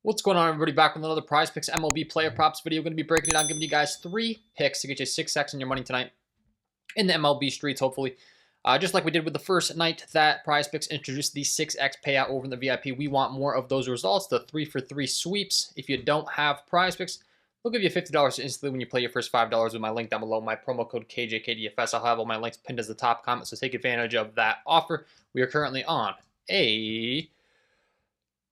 What's going on, everybody? Back with another Prizepicks MLB player props video. Going to be breaking it down, giving you guys 3 picks to get you 6x on your money tonight in the MLB streets, hopefully. Just like we did with the first night that Prizepicks introduced the 6x payout over in the VIP, we want more of those results, the 3-for-3 sweeps. If you don't have Prizepicks, we'll give you $50 instantly when you play your first $5 with my link down below, my promo code KJKDFS. I'll have all my links pinned as the top comment, so take advantage of that offer. We are currently on a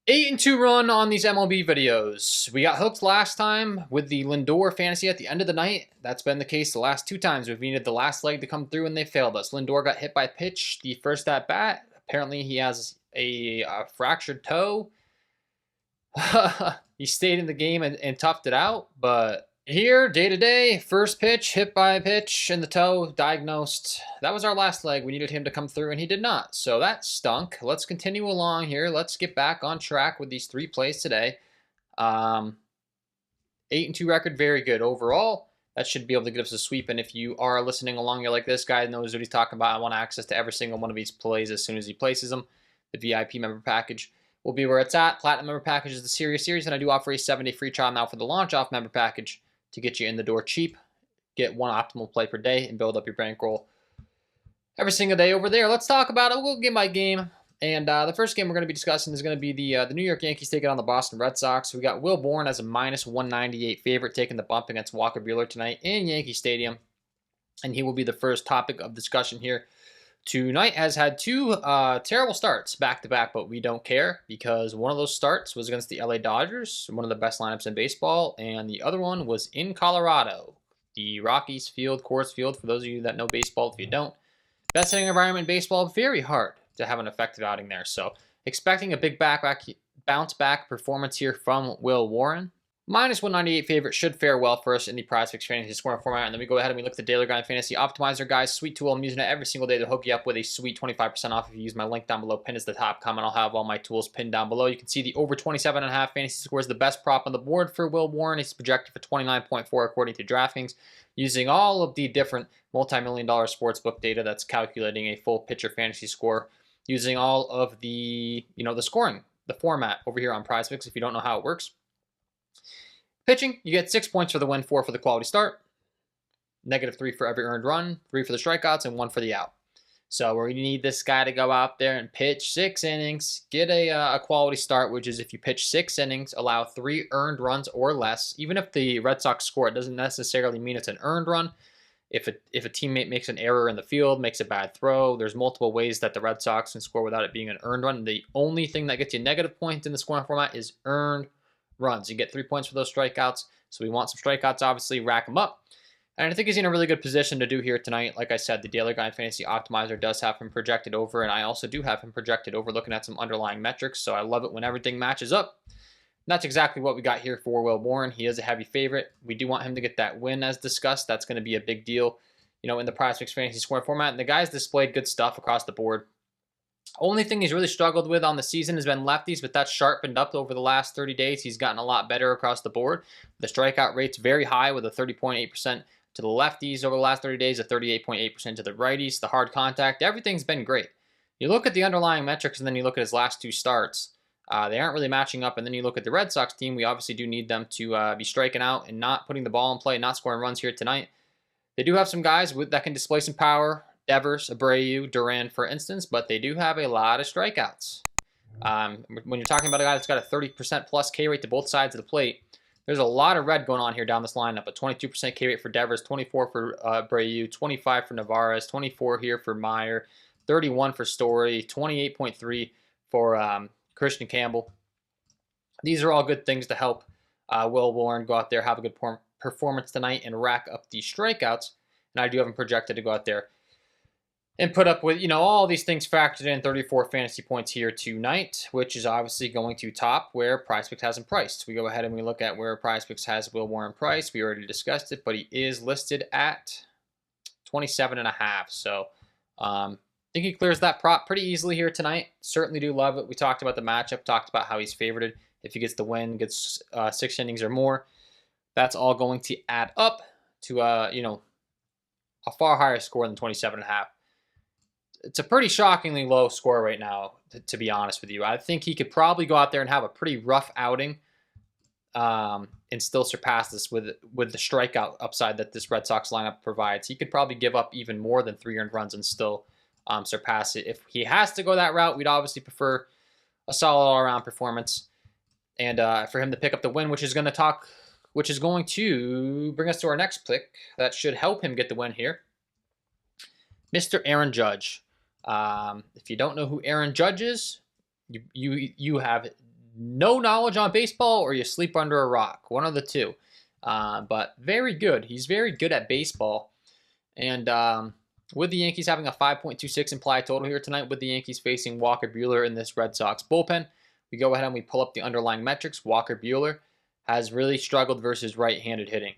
8-2 run on these MLB videos. We got hooked last time with the Lindor fantasy at the end of the night. That's been the case the last 2 times. We've needed the last leg to come through and they failed us. Lindor got hit by a pitch the first at bat. Apparently he has a fractured toe. He stayed in the game and toughed it out, but here, day to day, first pitch, hit by a pitch in the toe, diagnosed. That was our last leg. We needed him to come through, and he did not. So that stunk. Let's continue along here. Let's get back on track with these 3 plays today. 8-2 record, very good overall. That should be able to get us a sweep. And if you are listening along, you're like, this guy knows what he's talking about. I want access to every single one of these plays as soon as he places them. The VIP member package will be where it's at. Platinum member package is the series, and I do offer a 7-day free trial now for the launch off member package to get you in the door cheap, get 1 optimal play per day, and build up your bankroll every single day over there. Let's talk about it. We'll get my game. And the first game we're going to be discussing is going to be the New York Yankees taking on the Boston Red Sox. We got Will Bourne as a -198 favorite, taking the bump against Walker Buehler tonight in Yankee Stadium. And he will be the first topic of discussion here. Tonight has had 2 terrible starts back-to-back, but we don't care because one of those starts was against the LA Dodgers, one of the best lineups in baseball, and the other one was in Colorado, the Rockies Field, Coors Field, for those of you that know baseball. If you don't, best hitting environment in baseball, very hard to have an effective outing there. So expecting a big bounce-back performance here from Will Warren. -198 favorite should fare well for us in the Prizepicks fantasy scoring format. And then we go ahead and we look at the Daily Grind Fantasy Optimizer, guys. Sweet tool. I'm using it every single day to hook you up with a sweet 25% off. If you use my link down below, pinned as the top comment, I'll have all my tools pinned down below. You can see the over 27.5 fantasy score is the best prop on the board for Will Warren. He's projected for 29.4 according to DraftKings, using all of the different multi-million-dollar sportsbook data that's calculating a full pitcher fantasy score, using all of the, the scoring, the format over here on Prizepicks if you don't know how it works. Pitching, you get 6 points for the win, 4 for the quality start, -3 for every earned run, 3 for the strikeouts, and 1 for the out. So we need this guy to go out there and pitch 6 innings, get a quality start, which is if you pitch 6 innings, allow 3 earned runs or less. Even if the Red Sox score, it doesn't necessarily mean it's an earned run. If a teammate makes an error in the field, makes a bad throw, there's multiple ways that the Red Sox can score without it being an earned run. The only thing that gets you negative points in the scoring format is earned runs. You get 3 points for those strikeouts. So we want some strikeouts, obviously, rack them up. And I think he's in a really good position to do here tonight. Like I said, the Daily Grind Fantasy Optimizer does have him projected over, and I also do have him projected over looking at some underlying metrics. So I love it when everything matches up. And that's exactly what we got here for Will Bourne. He is a heavy favorite. We do want him to get that win as discussed. That's going to be a big deal, in the Prizepicks Fantasy scoring format. And the guy's displayed good stuff across the board. Only thing he's really struggled with on the season has been lefties, but that's sharpened up over the last 30 days. He's gotten a lot better across the board. The strikeout rate's very high with a 30.8% to the lefties over the last 30 days, a 38.8% to the righties. The hard contact, everything's been great. You look at the underlying metrics and then you look at his last 2 starts. They aren't really matching up. And then you look at the Red Sox team. We obviously do need them to be striking out and not putting the ball in play, not scoring runs here tonight. They do have some guys that can display some power. Devers, Abreu, Duran, for instance, but they do have a lot of strikeouts. When you're talking about a guy that's got a 30% plus K rate to both sides of the plate, there's a lot of red going on here down this lineup. A 22% K rate for Devers, 24 for Abreu, 25 for Navarez, 24 here for Meyer, 31 for Story, 28.3 for Christian Campbell. These are all good things to help Will Warren go out there, have a good performance tonight, and rack up the strikeouts. And I do have him projected to go out there and put up with, all these things factored in, 34 fantasy points here tonight, which is obviously going to top where Prizepicks has him priced. We go ahead and we look at where Prizepicks has Will Warren priced. We already discussed it, but he is listed at 27.5. So I think he clears that prop pretty easily here tonight. Certainly do love it. We talked about the matchup, talked about how he's favored. If he gets the win, gets 6 innings or more, that's all going to add up to, a far higher score than 27.5. It's a pretty shockingly low score right now, to be honest with you. I think he could probably go out there and have a pretty rough outing and still surpass this with the strikeout upside that this Red Sox lineup provides. He could probably give up even more than 3 earned runs and still surpass it. If he has to go that route, we'd obviously prefer a solid all-around performance, and for him to pick up the win, which is going to bring us to our next pick. That should help him get the win here. Mr. Aaron Judge. If you don't know who Aaron Judge is, you have no knowledge on baseball or you sleep under a rock. One of the two. But very good. He's very good at baseball. And with the Yankees having a 5.26 implied total here tonight, with the Yankees facing Walker Buehler in this Red Sox bullpen, we go ahead and we pull up the underlying metrics. Walker Buehler has really struggled versus right-handed hitting,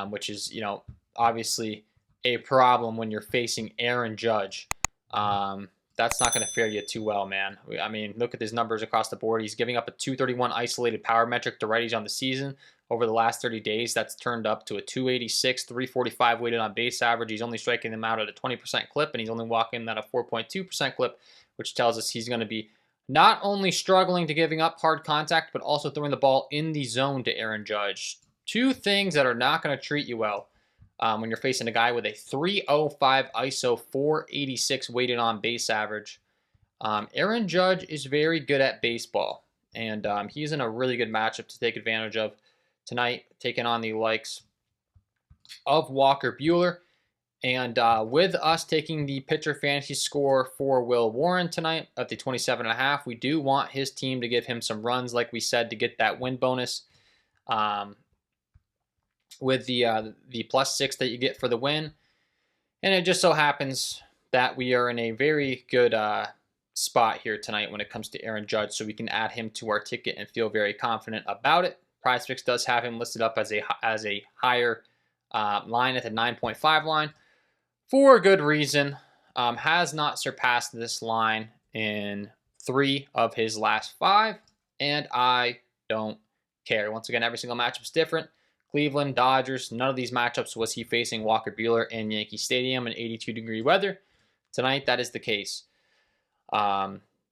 which is, obviously a problem when you're facing Aaron Judge. That's not going to fare you too well, man. I mean, look at his numbers across the board. He's giving up a 231 isolated power metric to righties on the season. Over the last 30 days, that's turned up to a 286, 345 weighted on base average. He's only striking them out at a 20% clip, and he's only walking them at a 4.2% clip, which tells us he's going to be not only struggling to giving up hard contact, but also throwing the ball in the zone to Aaron Judge. Two things that are not going to treat you well when you're facing a guy with a 305 ISO, 486 weighted on base average. Aaron Judge is very good at baseball, and he's in a really good matchup to take advantage of tonight, taking on the likes of Walker Buehler. And with us taking the pitcher fantasy score for Will Warren tonight at the 27.5, we do want his team to give him some runs, like we said, to get that win bonus. With the +6 that you get for the win. And it just so happens that we are in a very good spot here tonight when it comes to Aaron Judge, so we can add him to our ticket and feel very confident about it. Prizepicks does have him listed up as a higher line at the 9.5 line for a good reason. Has not surpassed this line in 3 of his last 5, and I don't care. Once again, every single matchup is different. Cleveland, Dodgers, none of these matchups was he facing Walker Buehler in Yankee Stadium in 82-degree weather. Tonight, that is the case.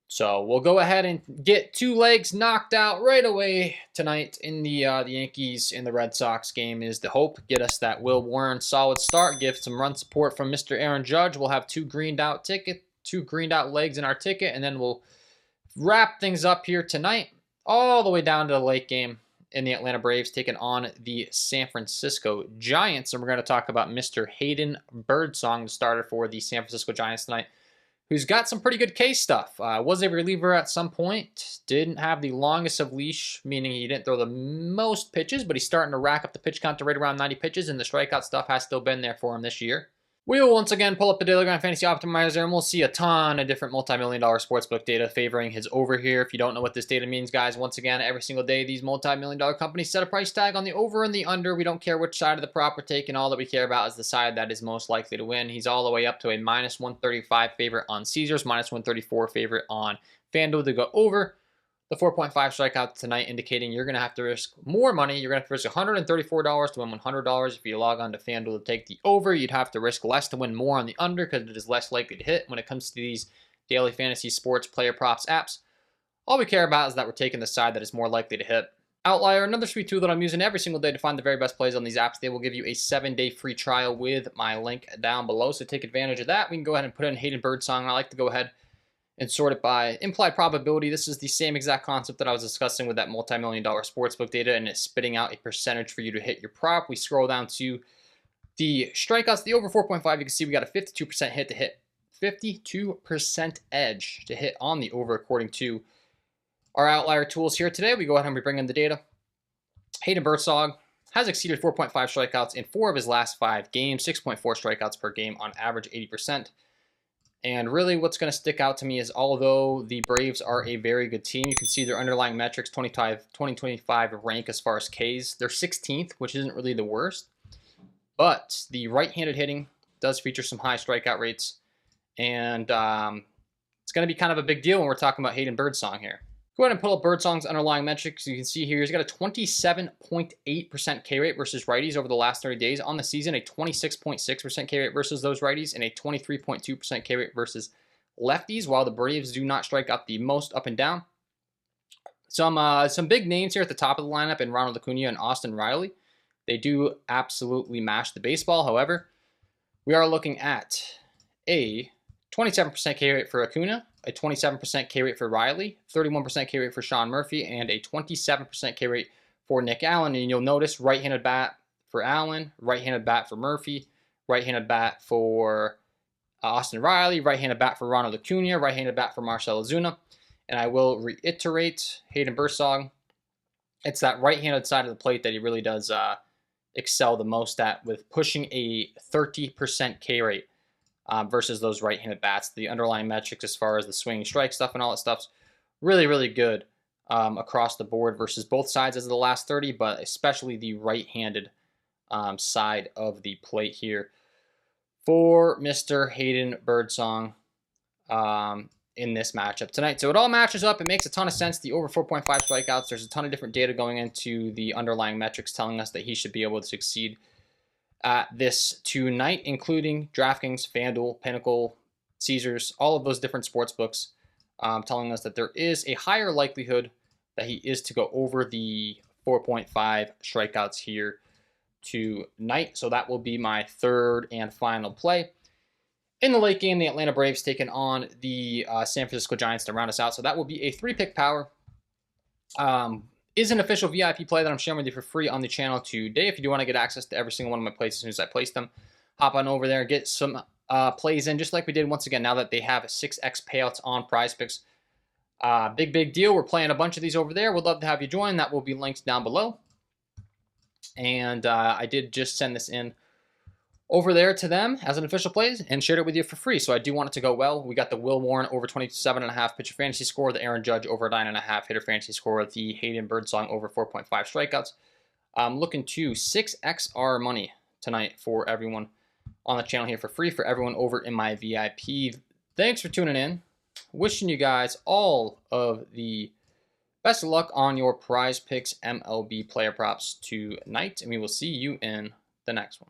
So we'll go ahead and get 2 legs knocked out right away tonight in the Yankees and the Red Sox game is the hope. Get us that Will Warren solid start. Give some run support from Mr. Aaron Judge. We'll have 2 greened out legs in our ticket, and then we'll wrap things up here tonight all the way down to the late game in the Atlanta Braves taking on the San Francisco Giants. And we're going to talk about Mr. Hayden Birdsong, the starter for the San Francisco Giants tonight, who's got some pretty good case stuff. Was a reliever at some point. Didn't have the longest of leash, meaning he didn't throw the most pitches, but he's starting to rack up the pitch count to right around 90 pitches, and the strikeout stuff has still been there for him this year. We will once again pull up the Daily Grind Fantasy Optimizer, and we'll see a ton of different multi-million-dollar sportsbook data favoring his over here. If you don't know what this data means, guys, once again, every single day, these multi-million-dollar companies set a price tag on the over and the under. We don't care which side of the prop we're taking. All that we care about is the side that is most likely to win. He's all the way up to a -135 favorite on Caesars, -134 favorite on FanDuel to go over the 4.5 strikeout tonight, indicating you're going to have to risk more money. You're going to have to risk $134 to win $100. If you log on to FanDuel to take the over, you'd have to risk less to win more on the under because it is less likely to hit when it comes to these daily fantasy sports player props apps. All we care about is that we're taking the side that is more likely to hit. Outlier, another sweet tool that I'm using every single day to find the very best plays on these apps. They will give you a 7-day free trial with my link down below, so take advantage of that. We can go ahead and put in Hayden Birdsong. I like to go ahead and sort it by implied probability. This is the same exact concept that I was discussing with that multi-million-dollar sportsbook data, and it's spitting out a percentage for you to hit your prop. We scroll down to the strikeouts, the over 4.5. You can see we got a 52% hit to hit, 52% edge to hit on the over according to our outlier tools here today. We go ahead and we bring in the data. Hayden Birdsong has exceeded 4.5 strikeouts in 4 of his last 5 games, 6.4 strikeouts per game on average, 80%. And really what's going to stick out to me is although the Braves are a very good team, you can see their underlying metrics, 2025 rank as far as Ks. They're 16th, which isn't really the worst. But the right-handed hitting does feature some high strikeout rates. And it's going to be kind of a big deal when we're talking about Hayden Birdsong here. Go ahead and pull up Birdsong's underlying metrics. You can see here he's got a 27.8% K rate versus righties over the last 30 days. On the season, a 26.6% K rate versus those righties and a 23.2% K rate versus lefties. While the Braves do not strike out the most up and down, Some big names here at the top of the lineup in Ronald Acuna and Austin Riley. They do absolutely mash the baseball. However, we are looking at a 27% K rate for Acuna, a 27% K rate for Riley, 31% K rate for Sean Murphy, and a 27% K rate for Nick Allen. And you'll notice right-handed bat for Allen, right-handed bat for Murphy, right-handed bat for Austin Riley, right-handed bat for Ronald Acuna, right-handed bat for Marcell Ozuna. And I will reiterate, Hayden Birdsong, it's that right-handed side of the plate that he really does excel the most at, with pushing a 30% K rate versus those right-handed bats. The underlying metrics as far as the swinging strike stuff and all that stuff's really, really good across the board versus both sides as of the last 30, but especially the right-handed side of the plate here for Mr. Hayden Birdsong in this matchup tonight. So it all matches up. It makes a ton of sense. The over 4.5 strikeouts, there's a ton of different data going into the underlying metrics telling us that he should be able to succeed at this tonight, including DraftKings, FanDuel, Pinnacle, Caesars, all of those different sports books telling us that there is a higher likelihood that he is to go over the 4.5 strikeouts here tonight. So that will be my third and final play. In the late game, the Atlanta Braves taking on the San Francisco Giants to round us out. So that will be a 3-pick power. Is an official VIP play that I'm sharing with you for free on the channel today. If you do want to get access to every single one of my plays as soon as I place them, hop on over there and get some plays in, just like we did once again now that they have 6x payouts on Prizepicks. Big deal. We're playing a bunch of these over there. We'd love to have you join. That will be linked down below. And I did just send this in over there to them as an official play and shared it with you for free. So I do want it to go well. We got the Will Warren over 27.5 pitcher fantasy score, the Aaron Judge over 9.5 hitter fantasy score, the Hayden Birdsong over 4.5 strikeouts. I'm looking to 6XR money tonight for everyone on the channel here for free, for everyone over in my VIP. Thanks for tuning in. Wishing you guys all of the best of luck on your Prizepicks MLB player props tonight, and we will see you in the next one.